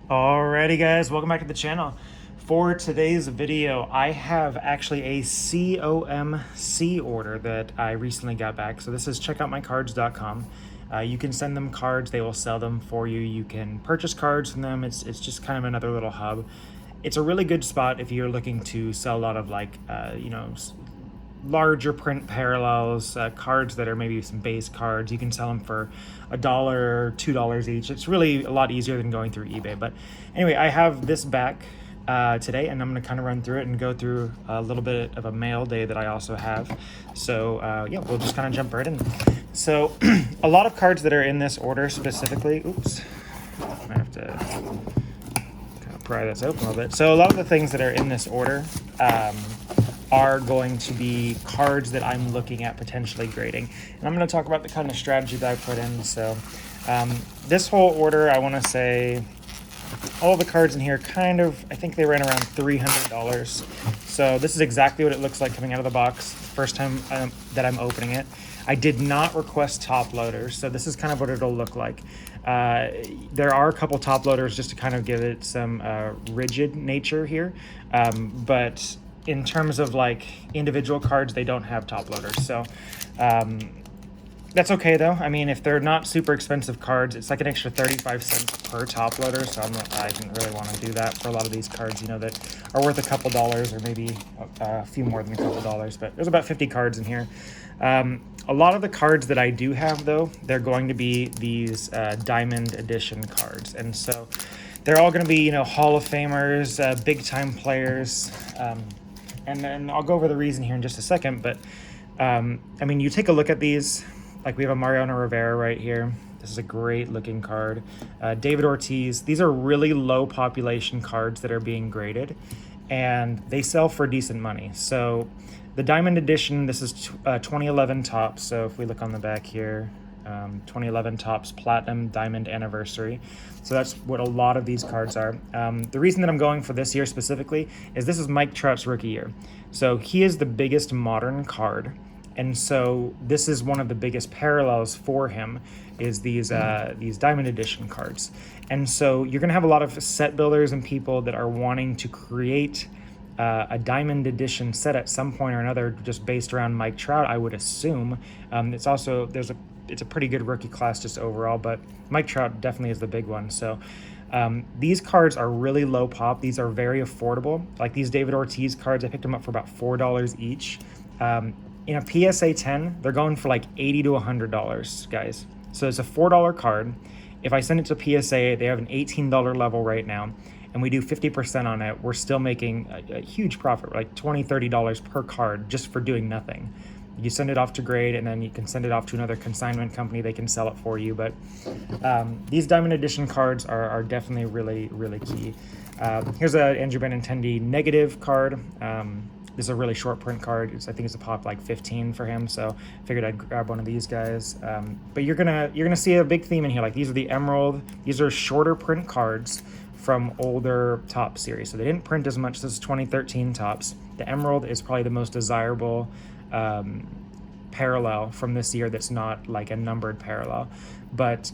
Alrighty guys, welcome back to the channel. For today's video, I have actually a COMC order that I recently got back. So this is checkoutmycards.com. You can send them cards, they will sell them for you. You can purchase cards from them. It's just kind of another little hub. It's a really good spot if you're looking to sell a lot of larger print parallels, cards that are maybe some base cards. You can sell them for $1, $2 each. It's really a lot easier than going through eBay. But anyway, I have this back today, and I'm going to kind of run through it and go through a little bit of a mail day that I also have. So yeah, we'll just kind of jump right in. So a lot of cards that are in this order specifically, oops, I have to kind of pry this open a little bit. So a lot of the things that are in this order are going to be cards that I'm looking at potentially grading. And I'm going to talk about the kind of strategy that I put in. So this whole order, I want to say all the cards in here I think they ran around $300. So this is exactly what it looks like coming out of the box. First time that I'm opening it. I did not request top loaders, so this is kind of what it'll look like. There are a couple top loaders just to kind of give it some rigid nature here, but in terms of like individual cards, they don't have top loaders. So that's okay though. I mean, if they're not super expensive cards, it's like an extra 35 cents per top loader. So I didn't really want to do that for a lot of these cards, that are worth a couple dollars or maybe a few more than a couple dollars, but there's about 50 cards in here. A lot of the cards that I do have though, they're going to be these diamond edition cards. And so they're all going to be, Hall of Famers, big time players. And then I'll go over the reason here in just a second, but I mean, you take a look at these, like we have a Mariano Rivera right here. This is a great looking card. David Ortiz. These are really low population cards that are being graded, and they sell for decent money. So the Diamond Edition, this is 2011 Topps. So if we look on the back here, 2011 Topps Platinum Diamond Anniversary. So that's what a lot of these cards are. The reason that I'm going for this year specifically is this is Mike Trout's rookie year. So he is the biggest modern card. And so this is one of the biggest parallels for him is these Diamond Edition cards. And so you're going to have a lot of set builders and people that are wanting to create a Diamond Edition set at some point or another just based around Mike Trout, I would assume. It's a pretty good rookie class just overall, but Mike Trout definitely is the big one. So these cards are really low pop. These are very affordable. Like these David Ortiz cards, I picked them up for about $4 each. In a PSA 10, they're going for like $80 to $100, guys. So it's a $4 card. If I send it to PSA, they have an $18 level right now, and we do 50% on it. We're still making a huge profit, like $20, $30 per card just for doing nothing. You send it off to grade, and then you can send it off to another consignment company. They can sell it for you. But these Diamond Edition cards are definitely really, really key. Here's an Andrew Benintendi negative card. This is a really short print card. I think it's a pop like 15 for him, so I figured I'd grab one of these guys. But you're gonna see a big theme in here. Like these are the Emerald. These are shorter print cards from older Topps series, so they didn't print as much. This is 2013 Topps. The Emerald is probably the most desirable parallel from this year that's not like a numbered parallel. But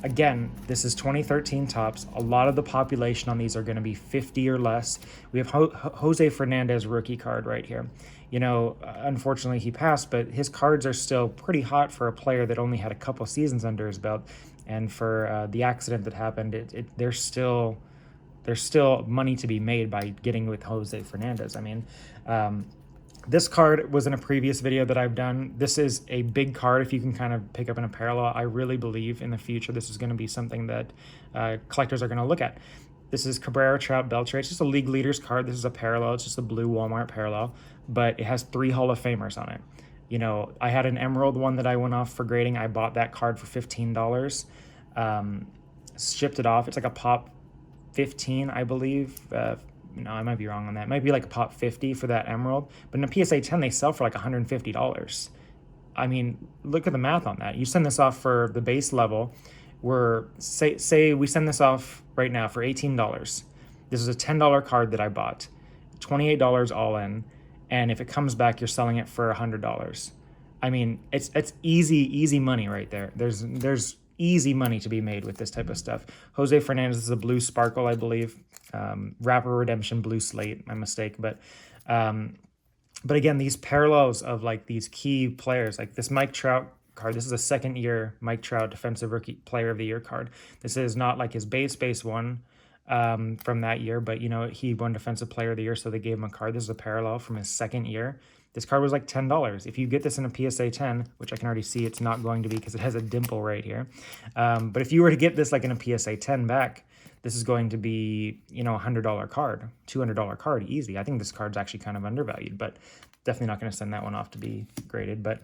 again, this is 2013 Topps. A lot of the population on these are going to be 50 or less. We have Jose Fernandez rookie card right here. Unfortunately he passed, but his cards are still pretty hot for a player that only had a couple seasons under his belt. And for the accident that happened, there's still money to be made by getting with Jose Fernandez. I mean, this card was in a previous video that I've done. This is a big card if you can kind of pick up in a parallel. I really believe in the future this is going to be something that collectors are going to look at. This is Cabrera Trout Beltre. It's just a league leaders card. This is a parallel. It's just a blue Walmart parallel, but it has 3 Hall of Famers on it. I had an Emerald one that I went off for grading. I bought that card for $15. Shipped it off. It's like a pop 15, I believe. No, I might be wrong on that. It might be like a pop 50 for that Emerald. But in a PSA 10, they sell for like $150. I mean, look at the math on that. You send this off for the base level. Say we send this off right now for $18. This is a $10 card that I bought. $28 all in. And if it comes back, you're selling it for $100. I mean, it's easy money right there. There's easy money to be made with this type of stuff. Jose Fernandez is a blue sparkle, I believe. Rapper Redemption blue slate, my mistake. But again, these parallels of like these key players, like this Mike Trout card. This is a second year Mike Trout Defensive Rookie Player of the Year card. This is not like his base one from that year, but you know, he won Defensive Player of the Year, so they gave him a card. This is a parallel from his second year. This card was like $10. If you get this in a PSA 10, which I can already see it's not going to be because it has a dimple right here. But if you were to get this like in a PSA 10 back, this is going to be, you know, a $100 card, $200 card, easy. I think this card's actually kind of undervalued, but definitely not going to send that one off to be graded. But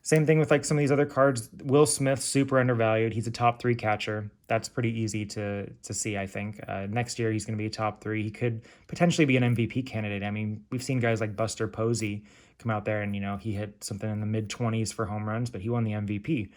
same thing with like some of these other cards. Will Smith, super undervalued. He's a top 3 catcher. That's pretty easy to see, I think. Next year, he's going to be a top 3. He could potentially be an MVP candidate. I mean, we've seen guys like Buster Posey come out there and, you know, he hit something in the mid-20s for home runs, but he won the MVP.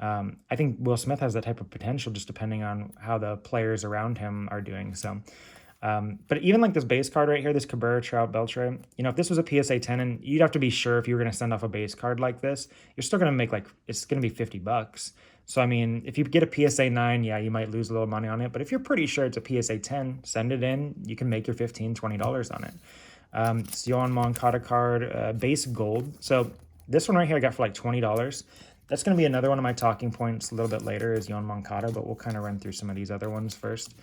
I think Will Smith has that type of potential just depending on how the players around him are doing. So, but even like this base card right here, this Cabrera Trout Beltre, you know, if this was a PSA 10, and you'd have to be sure if you were going to send off a base card like this, you're still going to make like, it's going to be $50. So, I mean, if you get a PSA 9, yeah, you might lose a little money on it. But if you're pretty sure it's a PSA 10, send it in. You can make your $15, $20 on it. It's Yohan Moncada card, base gold. So this one right here I got for like $20. That's going to be another one of my talking points a little bit later is Yohan Moncada, but we'll kind of run through some of these other ones first.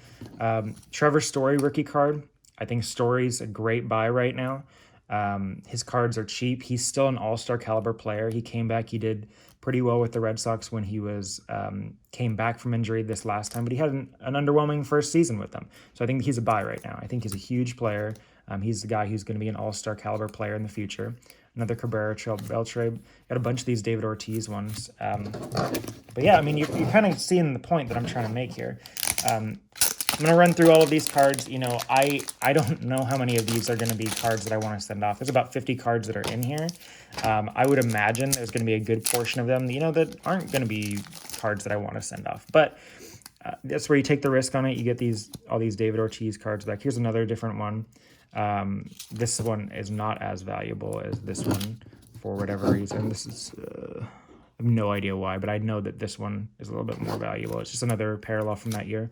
Trevor Story rookie card. I think Story's a great buy right now. His cards are cheap. He's still an all-star caliber player. He came back. He did pretty well with the Red Sox when he was came back from injury this last time, but he had an underwhelming first season with them. So I think he's a buy right now. I think he's a huge player. He's the guy who's going to be an all-star caliber player in the future. Another Cabrera, Beltre. Got a bunch of these David Ortiz ones. But yeah, I mean, you're kind of seeing the point that I'm trying to make here. I'm going to run through all of these cards. You know, I don't know how many of these are going to be cards that I want to send off. There's about 50 cards that are in here. I would imagine there's going to be a good portion of them, you know, that aren't going to be cards that I want to send off. But that's where you take the risk on it. You get all these David Ortiz cards back. Here's another different one. This one is not as valuable as this one for whatever reason. This is, I have no idea why, but I know that this one is a little bit more valuable. It's just another parallel from that year.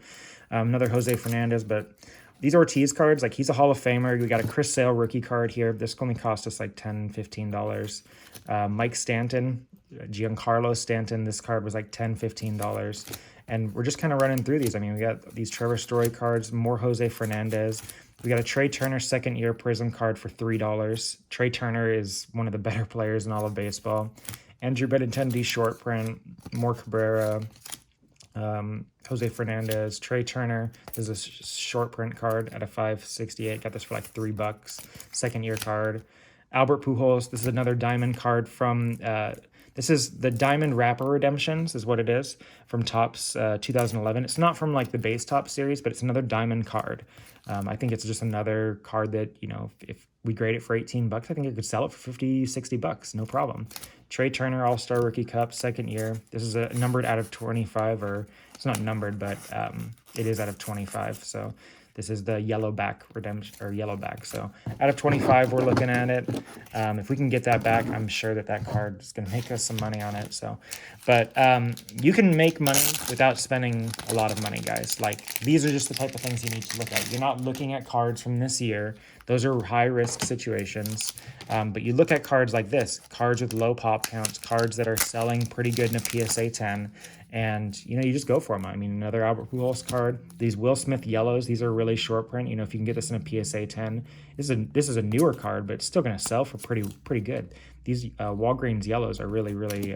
Another Jose Fernandez, but these Ortiz cards, like he's a Hall of Famer. We got a Chris Sale rookie card here. This only cost us like $10, $15. Mike Stanton, Giancarlo Stanton, this card was like $10, $15. And we're just kind of running through these. I mean, we got these Trevor Story cards, more Jose Fernandez. We got a Trey Turner second-year Prism card for $3. Trey Turner is one of the better players in all of baseball. Andrew Benintendi short print, more Cabrera, Jose Fernandez, Trey Turner is a short print card at a 568. Got this for like $3. Second-year card. Albert Pujols, this is another diamond card from... this is the Diamond Rapper Redemptions is what it is from Topps 2011. It's not from like the base Topps series, but it's another diamond card. I think it's just another card that, you know, if we grade it for $18, I think it could sell it for $50, $60, no problem. Trey Turner All-Star Rookie Cup, second year. This is a numbered out of 25, or it's not numbered, but it is out of 25. So this is the Yellowback Redemption, or Yellowback. So out of 25, we're looking at it. If we can get that back, I'm sure that card is going to make us some money on it. So, but you can make money without spending a lot of money, guys. Like, these are just the type of things you need to look at. You're not looking at cards from this year. Those are high-risk situations. But you look at cards like this, cards with low pop counts, cards that are selling pretty good in a PSA 10, and, you know, you just go for them. I mean, another Albert Pujols card. These Will Smith yellows, these are really short print. You know, if you can get this in a PSA 10, this is a newer card, but it's still going to sell for pretty good. These Walgreens yellows are really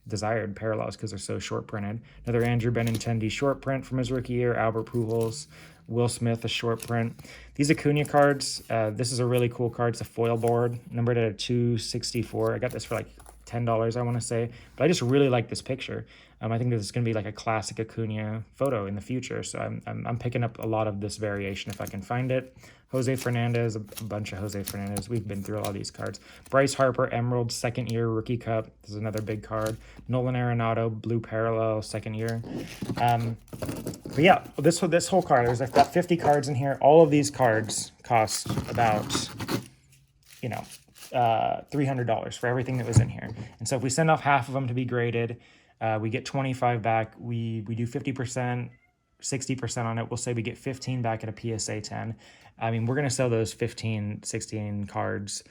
desired parallels because they're so short printed. Another Andrew Benintendi short print from his rookie year. Albert Pujols, Will Smith, a short print. These Acuna cards, this is a really cool card. It's a foil board, numbered at a 264. I got this for like $10, I want to say, but I just really like this picture. I think this is going to be like a classic Acuna photo in the future, so I'm picking up a lot of this variation if I can find it. Jose Fernandez, a bunch of Jose Fernandez. We've been through all these cards. Bryce Harper, Emerald, second year Rookie Cup. This is another big card. Nolan Arenado, Blue Parallel, second year. But yeah, this whole card, there's like about 50 cards in here. All of these cards cost about, you know, $300 for everything that was in here. And so if we send off half of them to be graded, We get 25 back. We do 50%, 60% on it. We'll say we get 15 back at a PSA 10. I mean, we're going to sell those 15, 16 cards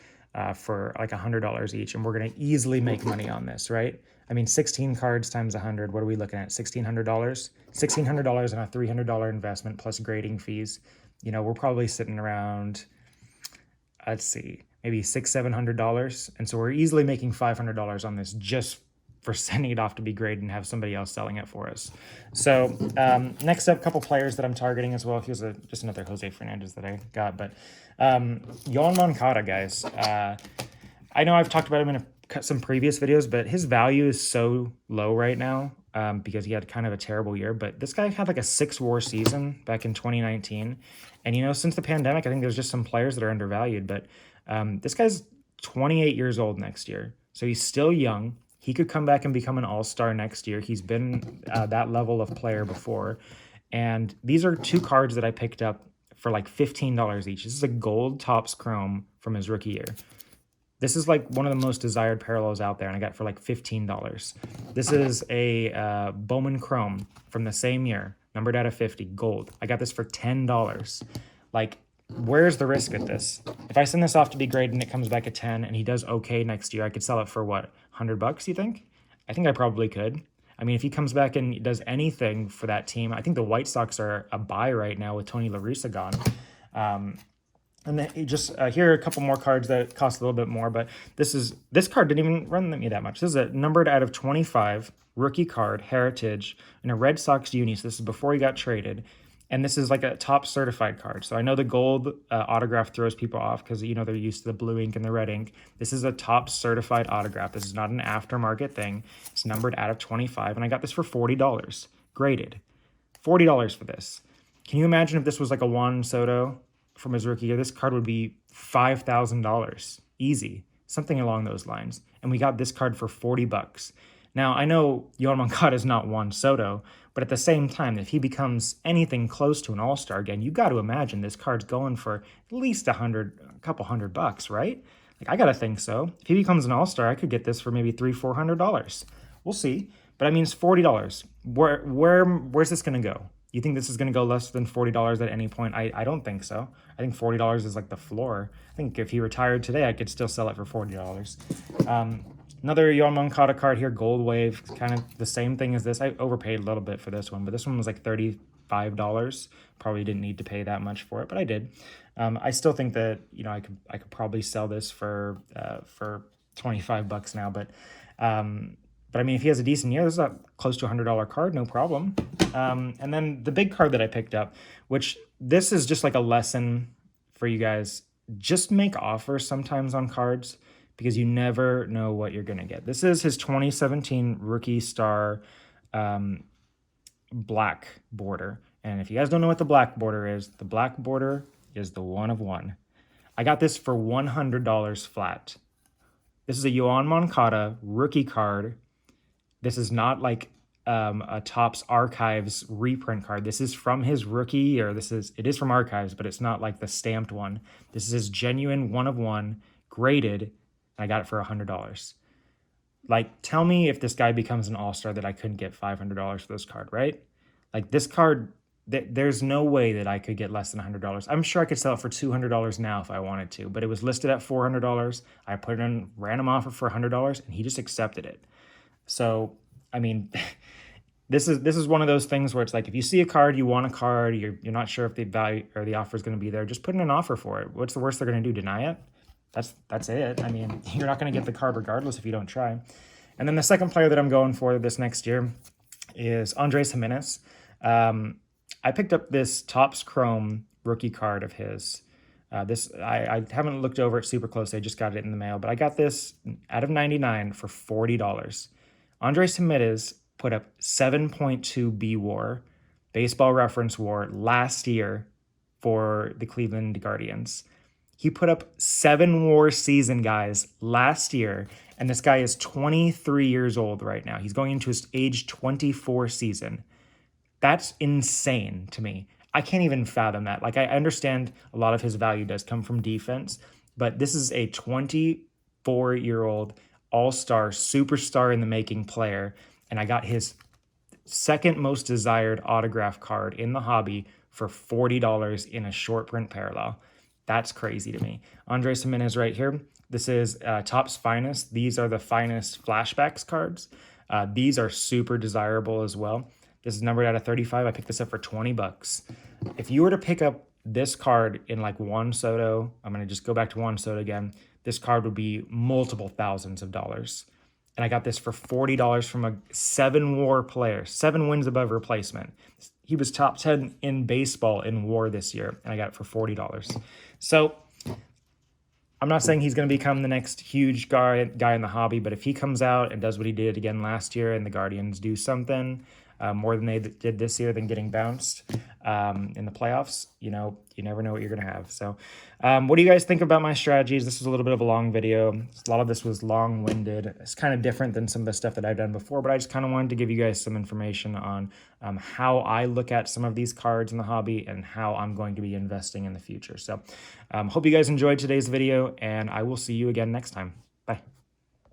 for like $100 each, and we're going to easily make money on this, right? I mean, 16 cards times 100, what are we looking at? $1,600? $1,600 and a $300 investment plus grading fees. You know, we're probably sitting around, let's see, maybe $600-700. And so we're easily making $500 on this just for sending it off to be graded and have somebody else selling it for us. So next up, a couple players that I'm targeting as well. Here's just another Jose Fernandez that I got. But Yoan Moncada, guys. I know I've talked about him in some previous videos, but his value is so low right now because he had kind of a terrible year. But this guy had like a 6-WAR season back in 2019. And, you know, since the pandemic, I think there's just some players that are undervalued. But this guy's 28 years old next year. So he's still young. He could come back and become an all-star next year. He's been that level of player before. And these are 2 cards that I picked up for like $15 each. This is a gold Topps Chrome from his rookie year. This is like one of the most desired parallels out there, and I got it for like $15. This is a Bowman Chrome from the same year, numbered out of 50, gold. I got this for $10. Like, where's the risk at this? If I send this off to be graded and it comes back at 10 and he does okay next year, I could sell it for what, $100, you think? I think I probably could. I mean, if he comes back and does anything for that team, I think the White Sox are a buy right now with Tony La Russa gone. And then just here are a couple more cards that cost a little bit more, but this card didn't even run me that much. This is a numbered out of 25 rookie card, Heritage, in a Red Sox uni. So this is before he got traded. And this is like a top certified card. So I know the gold autograph throws people off because, you know, they're used to the blue ink and the red ink. This is a top certified autograph. This is not an aftermarket thing. It's numbered out of 25. And I got this for $40, graded. $40 for this. Can you imagine if this was like a Juan Soto from his rookie year? This card would be $5,000. Easy. Something along those lines. And we got this card for $40. Now, I know Yoan Moncada is not Juan Soto, but at the same time, if he becomes anything close to an all-star again, you got to imagine this card's going for at least a couple $100, right? Like, I got to think so. If he becomes an all-star, I could get this for maybe $300-400. We'll see. But I mean, it's $40. Where's this going to go? You think this is going to go less than $40 at any point? I don't think so. I think $40 is like the floor. I think if he retired today, I could still sell it for $40. Another Yoan Moncada card here, Gold Wave, kind of the same thing as this. I overpaid a little bit for this one, but this one was like $35. Probably didn't need to pay that much for it, but I did. I still think that, you know, I could probably sell this for $25 now, but I mean, if he has a decent year, this is a close to $100 card, no problem. And then the big card that I picked up, which this is just like a lesson for you guys, just make offers sometimes on cards, because you never know what you're going to get. This is his 2017 Rookie Star black border. And if you guys don't know what the black border is, the black border is the 1 of 1. I got this for $100 flat. This is a Yoan Moncada rookie card. This is not like a Topps Archives reprint card. This is from his rookie, or it is from Archives, but it's not like the stamped one. This is his genuine 1 of 1, graded. I got it for $100. Like, tell me if this guy becomes an all-star that I couldn't get $500 for this card, right? Like, this card, there's no way that I could get less than $100. I'm sure I could sell it for $200 now if I wanted to, but it was listed at $400. I put it in random offer for $100, and he just accepted it. So, I mean, this is one of those things where it's like, if you see a card, you want a card, you're not sure if the value or the offer is going to be there, just put in an offer for it. What's the worst they're going to do? Deny it? That's it. I mean, you're not going to get the card regardless if you don't try. And then the second player that I'm going for this next year is Andrés Giménez. I picked up this Topps Chrome rookie card of his. I haven't looked over it super closely. I just got it in the mail, but I got this out of 99 for $40. Andrés Giménez put up 7.2 B WAR, baseball reference WAR, last year for the Cleveland Guardians. He put up 7 WAR season, guys, last year, and this guy is 23 years old right now. He's going into his age 24 season. That's insane to me. I can't even fathom that. Like, I understand a lot of his value does come from defense, but this is a 24-year-old all-star, superstar in the making player, and I got his second most desired autograph card in the hobby for $40 in a short print parallel. That's crazy to me. Andres Jimenez right here. This is Topps Finest. These are the finest flashbacks cards. These are super desirable as well. This is numbered out of 35. I picked this up for 20 bucks. If you were to pick up this card in like Juan Soto, I'm going to just go back to Juan Soto again. This card would be multiple thousands of dollars. And I got this for $40 from a 7-WAR player, 7 wins above replacement. He was top 10 in baseball in WAR this year, and I got it for $40. So I'm not saying he's going to become the next huge guy in the hobby, but if he comes out and does what he did again last year and the Guardians do something more than they did this year than getting bounced in the playoffs, you never know what you're going to have. So what do you guys think about my strategies? This was a little bit of a long video. A lot of this was long-winded. It's kind of different than some of the stuff that I've done before, but I just kind of wanted to give you guys some information on how I look at some of these cards in the hobby and how I'm going to be investing in the future. So hope you guys enjoyed today's video, and I will see you again next time. Bye.